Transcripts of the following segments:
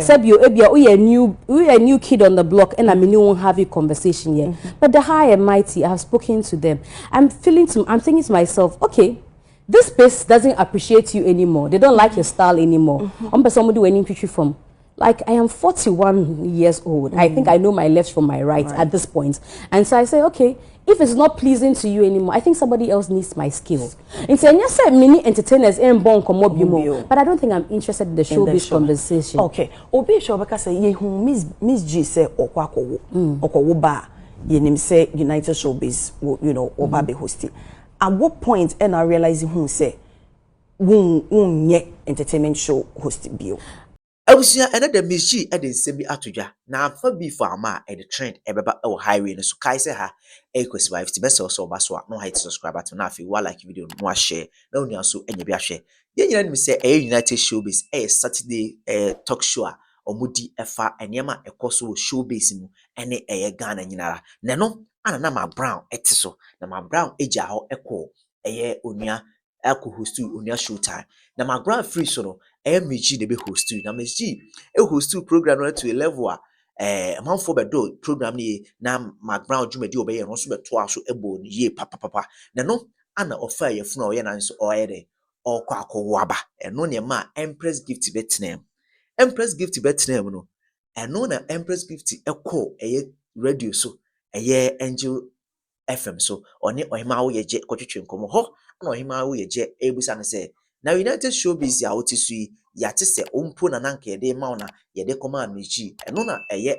Said you, we a new kid on the block, and I mean you won't have a conversation yet. But the high and mighty, I have spoken to them. I'm thinking to myself, okay, this space doesn't appreciate you anymore. They don't like your style anymore. Somebody when you from. Like, I am 41 years old. I think I know my left from my right at this point. And so I say, okay, if it's not pleasing to you anymore, I think somebody else needs my skill. And so, yes, many entertainers ain't born but I don't think I'm interested in the showbiz conversation. Okay. Obi show because say MzGee say okwa ba ye say United Showbiz oba be hosti. At what point and I realizing who say won ye entertainment show host bio. Abusia another MzGee e dey nsem bi atodwa na afa bi for ama e dey trend e beba e highway no so kai say ha Kwesi Vibes TV so oba so no hit subscribe to na afi wa like video no share na oni aso enya bi ahwe ye nyina nim say United Showbiz Saturday talk show a omudi efa enema ekoso Showbiz mu ene Ghana nyinara na no ana na McBrown etiso na McBrown eja ho eko onua host onua show time na McBrown free so no MzGee de be host na MzGee host program no to a level man for bedo program ni na McBrown dwumadi obeye no so beto aso ebo ni ye papa na no ana ofa ye funu oye na nso oye de okwa akowaba eno ne ma Empress Gift betnem no eno na Empress Gift ekọ eye radio so eye Angel FM so oni ohima wo ye je kotwetwe nkomo ho na ohima wo ye je ebusa ne se na United Showbiz ya otisu yate se ompo na nanka ye de ma na ye de koma MzGee eno na eye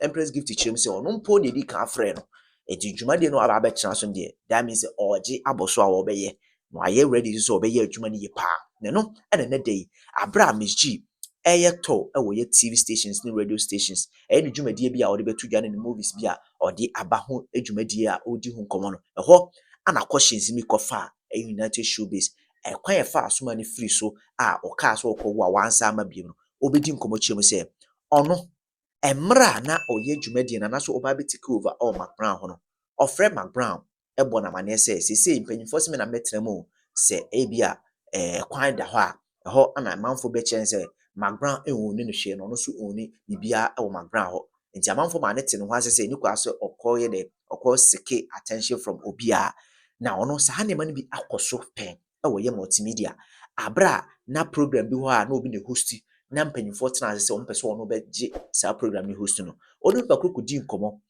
Empress Gift chim se ono mpo de di ka afre no eti dwuma de no aba be kyena so de that means oje aboso a wo be ye no aye ready so be ye dwuma ni ye pa ne no ene ne dey abra MzGee eye to e wo ye TV stations ni radio stations eye ni dwuma de bi a wo de betu dwa ne movies bi a odi aba ho dwuma de a odi hu nkomo no ho ana questions mi kofa United Showbiz kwan ye fa asoma ni free so a o ka so ko wa wansa ama biem no obedi nkomo chiem se ono emra na oye dwumadi na so oba be take over all McBrown ho no ofre McBrown ebo na mane se mpanyimfo se me na metremo se ebia kwan da ho a ho ana manfo be chen se McBrown ewoni no hwe no so oni bibia e wo McBrown ho nti amanfo ma ne te no ho ase se ni kwa so okoye de okosike attention from obia na ono sa ne man bi akoso pen ye multimedia abra na program bi ho a na obi ne host na mpanyimfo tena se ompese ono be je sa program ni host no onu ba krokodi nkomo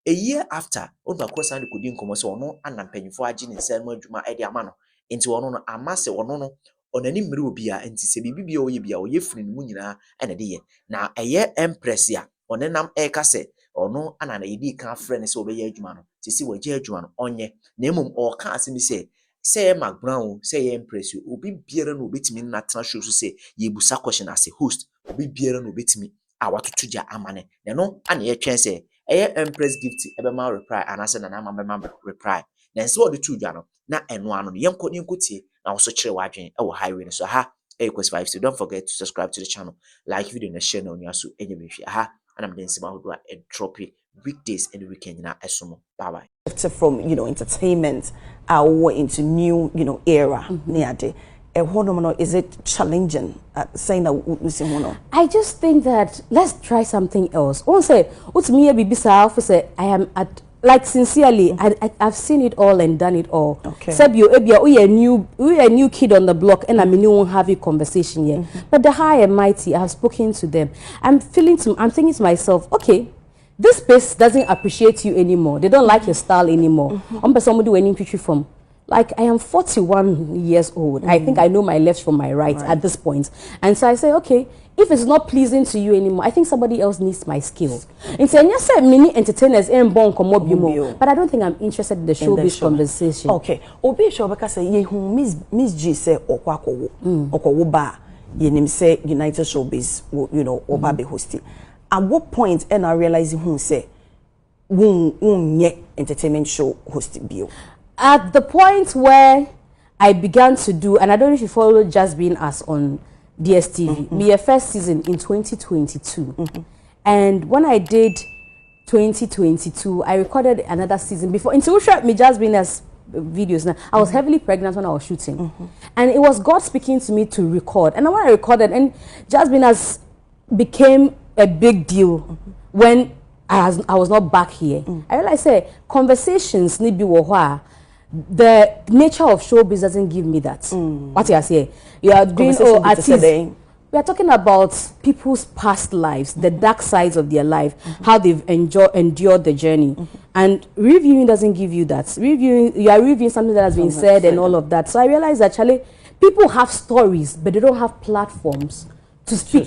a year after onu ba krosa de kodi nkomo se ono ana mpanyimfo agi ne nsa mu adwuma e de ama no enti ono no amase ono no onani mmiri obi a enti se bibi bia oye firi mu nyina ene de ye na eye Empress ya onenam eka se ono ana na yedi kan frɛ se obeye adwuma no sisi waje adwuma no onye na emom o ka asemi se say McBrown say Empress obi biara no obetimi na tena show so say ye busa question as a host obi biara no obetimi a watotoja amane na no ana ye twen say Empress Gift ebe ma reply anase na ma reply na nse wo de tu dwa no na eno ano no yenko tie na wo so kire wadwen e wo highway no so ha Kwesi Vibes, so don't forget to subscribe to the channel, like video and share on your so any ha and I'm then about a drop it weekdays and weekend na esomo. Bye bye. From entertainment into new era near is it challenging saying that I just think that let's try something else. Also, what's me say I am at like sincerely, I've seen it all and done it all. Okay. Said you, we a new kid on the block, and I mean you won't have a conversation yet. But the high and mighty, I have spoken to them. I'm thinking to myself, okay, this space doesn't appreciate you anymore. They don't like your style anymore. Somebody when you from. Like, I am 41 years old. I think I know my left from my right at this point. And so I say, okay, if it's not pleasing to you anymore, I think somebody else needs my skill. And so, yes, many entertainers ain't born but I don't think I'm interested in the showbiz conversation. Okay. Obi show because say MzGee say okwa ba ye say United Showbiz oba be hosting. At what point and I realizing who say won ye entertainment show host bio? At the point where I began to do, and I don't know if you follow Just Being Us on DSTV, my first season in 2022. And when I did 2022, I recorded another season before. Until me Just Being Us videos now, I was heavily pregnant when I was shooting. And it was God speaking to me to record. And when I recorded, and Just Being Us became a big deal when I was not back here. I realized, say, conversations need be wahwa. The nature of showbiz doesn't give me that. What you say? You are doing artists. We are talking about people's past lives, the dark sides of their life, how they've endured the journey. And reviewing doesn't give you that. You are reviewing something that has been said and all of that. So I realized that actually people have stories, but they don't have platforms to speak.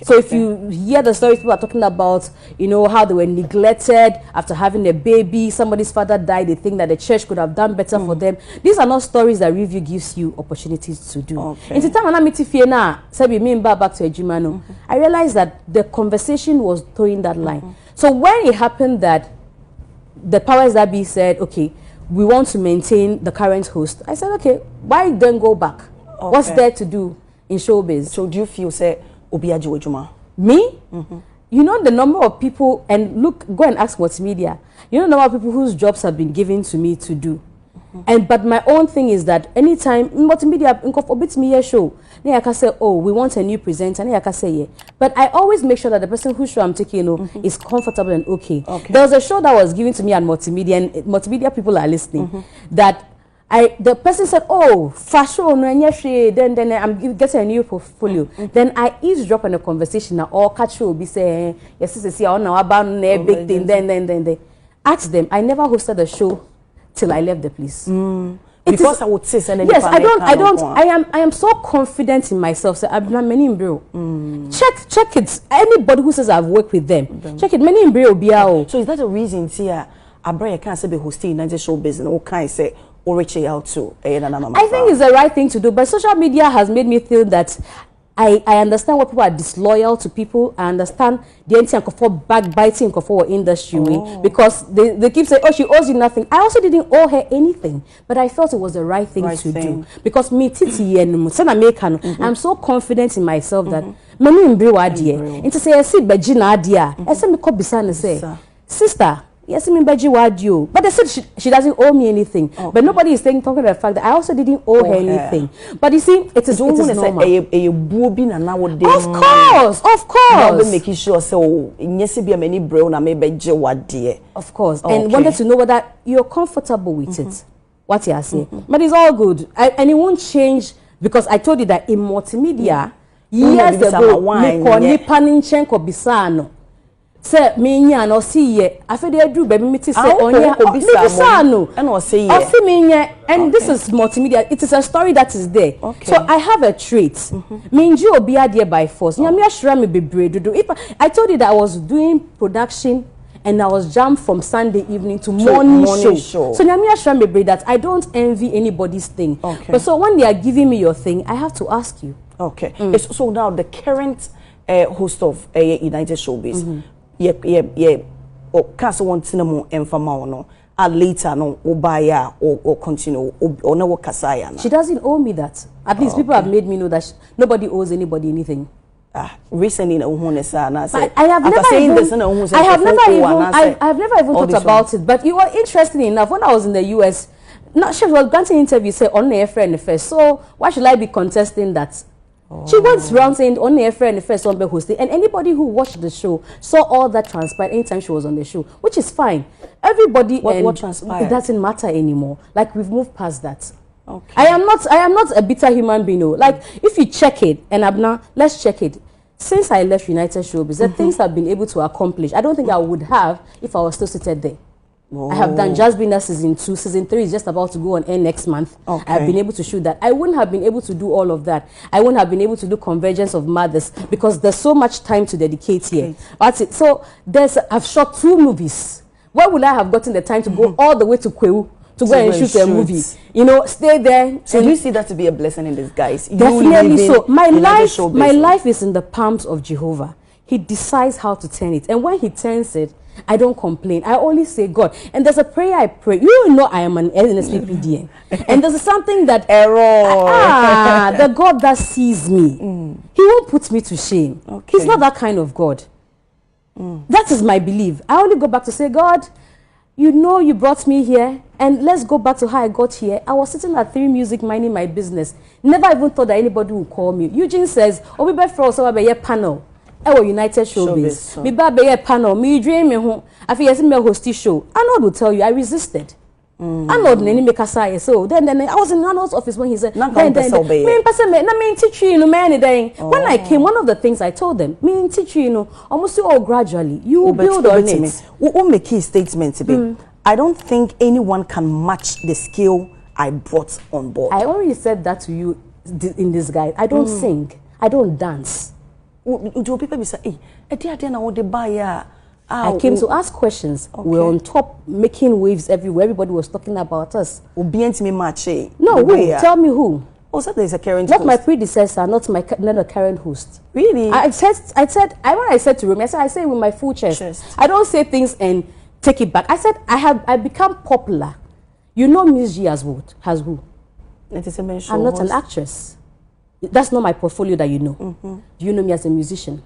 So if you hear the stories people are talking about, you know, how they were neglected after having a baby, somebody's father died, they think that the church could have done better for them. These are not stories that review gives you opportunities to do. In the time I meet Fiona, sabi me back to Ejimano, I realized that the conversation was towing that line. So when it happened that the powers that be said, okay, we want to maintain the current host, I said, okay, why then go back? What's there to do in showbiz? So do you feel say Obiaji Wejuma? Me? You know the number of people, and look, go and ask Multimedia. You know the number of people whose jobs have been given to me to do. But my own thing is that anytime Multimedia incorporates me a show, then I can say, oh, we want a new presenter, and I can say, yeah. But I always make sure that the person whose show I'm taking is comfortable and okay. There was a show that was given to me at Multimedia, and Multimedia people are listening, that the person said, oh, fashion, then I'm getting a new portfolio. Then I eavesdrop on a conversation, or catch you, be saying, yes, this I know about a big thing, then they ask them. I never hosted a show till I left the place. Because I would say, yes, I am so confident in myself. So I'm not many in bro. Check it. Anybody who says I've worked with them, check it. Many in bro biao. So is that the reason here? Abronye can't say be hosting United Showbiz and all kinds say or reaching out to. I think it's the right thing to do, but social media has made me feel that I understand what people are disloyal to people. I understand the anti for backbiting for industry because they keep saying, oh, she owes you nothing. I also didn't owe her anything, but I felt it was the right thing to do because me titi and I'm so confident in myself that many in Brewadia and to say I see Bejina Adia. I said me could be say, sister. Yes, I mean, but they said she doesn't owe me anything. But nobody is talking about the fact that I also didn't owe her anything. But you see, it is normal. Of course. Making sure so yes, be many brown and maybe of course, and wanted to know whether you're comfortable with it. What you are saying, but it's all good, and it won't change because I told you that in multimedia years ago, Bisano. Say me no see ye afede do baby me say onya bisano and or say ye and this is multimedia. It is a story that is there. So I have a trait minji obi ade by force nyame ahira me bebre do. If I told you that I was doing production and I was jammed from Sunday evening to morning show. So nyame ahira me bebre that I don't envy anybody's thing. But so when they are giving me your thing, I have to ask you. So now the current host of United Showbiz or cast one cinema and no later no obaya or continue or no kasaya. She doesn't owe me that. At least people have made me know that nobody owes anybody anything. Recently I have never even thought about it. But it was interesting enough when I was in the US. Not she was granting interview say on air friend first. So why should I be contesting that? She went around saying only a friend the first one be hosting, and anybody who watched the show saw all that transpired anytime she was on the show, which is fine. Everybody what transpired? It doesn't matter anymore. Like we've moved past that. I am not a bitter human being. Like if you check it, and Abna, let's check it. Since I left United Showbiz, the things I've been able to accomplish, I don't think I would have if I was still seated there. I have done Just Been That season 2. Season 3 is just about to go on air next month. I've been able to shoot that. I wouldn't have been able to do all of that. I wouldn't have been able to do Convergence of Mothers because there's so much time to dedicate here. That's it. So I've shot 2 movies. Where would I have gotten the time to go all the way to Kwadwo to go and shoot a movie? You know, stay there. So do you see that to be a blessing in disguise? Definitely so. My life is in the palms of Jehovah. He decides how to turn it. And when he turns it, I don't complain. I only say God. And there's a prayer I pray. You know I am an NSPPDN. And there's something that the God that sees me, he won't put me to shame. He's not that kind of God. That is my belief. I only go back to say, God, you know you brought me here, and let's go back to how I got here. I was sitting at 3 Music minding my business. Never even thought that anybody would call me. Eugene says, oh, we better for us a panel. United Showbiz. Me ba be panel, me dream me ho. Afia yes me host show. Arnold will tell you I resisted. Arnold nani make aside. So then I was in Arnold's office when he said, when I came, one of the things I told them, me teach you, almost all gradually, you will build on it. We make key statements today. I don't think anyone can match the skill I brought on board. I already said that to you in this guide. I don't sing. I don't dance. Do people be say, hey, I came to ask questions. Okay. We're on top, making waves everywhere. Everybody was talking about us. No, who? Tell me who. Oh, so there's a current not host. My predecessor, not a current host. Really? When I said to Remy, I say with my full chest. I don't say things and take it back. I said I become popular. You know MzGee has who? I'm not an actress. That's not my portfolio that you know. Do you know me as a musician?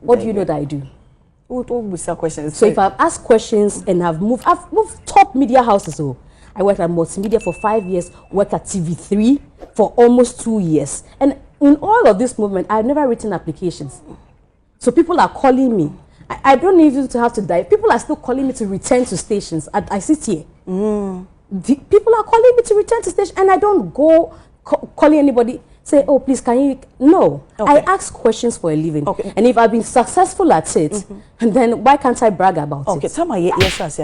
What do you know that I do? Questions. So if I've asked questions and I've moved top media houses. So I worked at multimedia for 5 years, worked at TV3 for almost 2 years. And in all of this movement, I've never written applications. So people are calling me. I don't even have to die. People are still calling me to return to stations. I sit here. People are calling me to return to station, and I don't go calling anybody. Say, oh, please, can you? No. Okay. I ask questions for a living. Okay. And if I've been successful at it, then why can't I brag about it? Okay, tell me, yes,